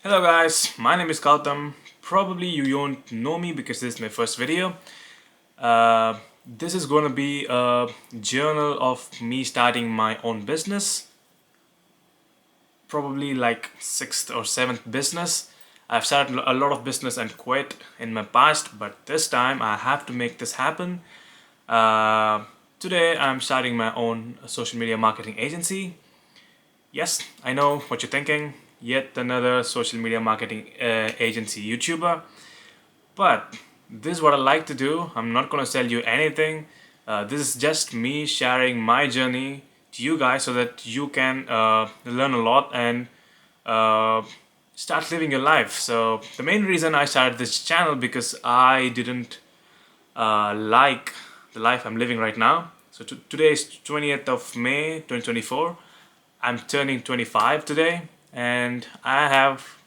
Hello guys, my name is Gautam. Probably you don't know me because this is my first video. This is going to be a journal of me starting my own business. Probably like 6th or 7th business. I've started a lot of business and quit in my past, but this time I have to make this happen. Uh, Today I'm starting my own social media marketing agency. Yes, I know what you're thinking. Yet another social media marketing agency YouTuber. But this is what I like to do. I'm not going to sell you anything. This is just me sharing my journey to you guys so that you can learn a lot and uh, start living your life. So the main reason I started this channel because I didn't like the life I'm living right now. So today is 20th of May 2024. I'm turning 25 today, and I have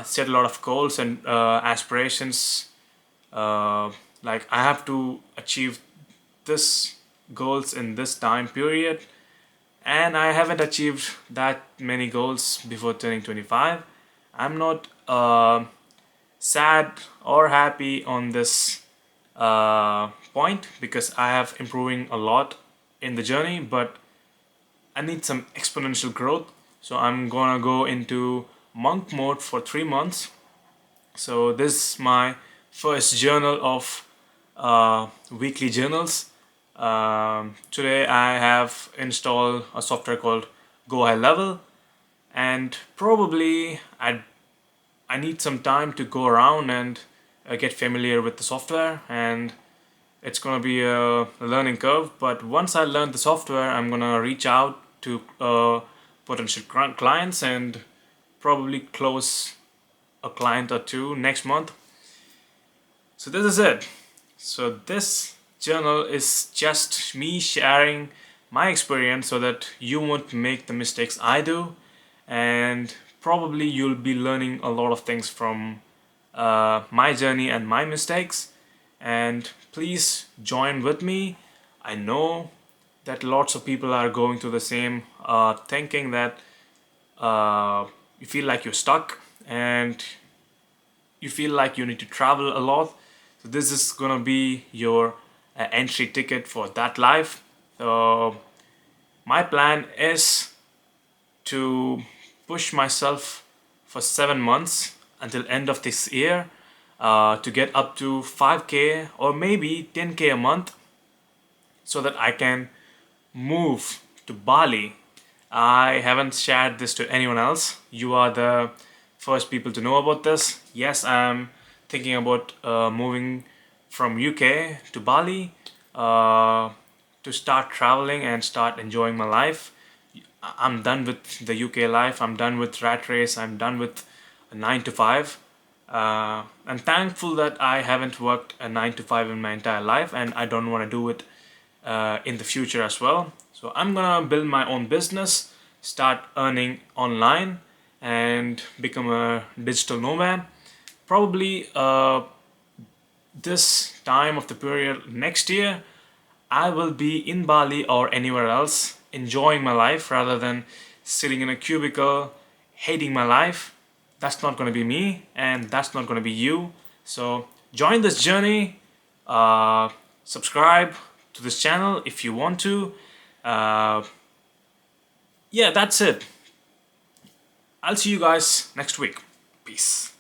set a lot of goals and aspirations. Uh, like I have to achieve this goals in this time period, and I haven't achieved that many goals before turning 25. I'm not sad or happy on this point because I have improving a lot in the journey, but I need some exponential growth. So I'm gonna go into monk mode for 3 months. So this is my first journal of weekly journals. Today I have installed a software called Go High Level, and probably I need some time to go around and get familiar with the software, and it's gonna be a learning curve. But once I learn the software, I'm gonna reach out to potential clients and probably close a client or two next month. So this is it. So this journal is just me sharing my experience so that you won't make the mistakes I do, and probably you'll be learning a lot of things from my journey and my mistakes. And please join with me. I know that lots of people are going through the same thinking that you feel like you're stuck and you feel like you need to travel a lot. So this is gonna be your entry ticket for that life. So my plan is to push myself for 7 months until end of this year to get up to 5k or maybe 10k a month so that I can move to Bali. I haven't shared this to anyone else. You are the first people to know about this. Yes, I'm thinking about moving from UK to Bali to start traveling and start enjoying my life. I'm done with the UK life. I'm done with rat race. I'm done with a 9 to 5. I'm thankful that I haven't worked a 9 to 5 in my entire life, and I don't want to do it in the future as well. So I'm gonna build my own business, start earning online, and become a digital nomad. Probably this time of the period next year, I will be in Bali or anywhere else enjoying my life rather than sitting in a cubicle hating my life. That's not going to be me, and that's not going to be you. So join this journey, uh, subscribe to this channel if you want to. Uh, yeah, that's it. I'll see you guys next week. Peace.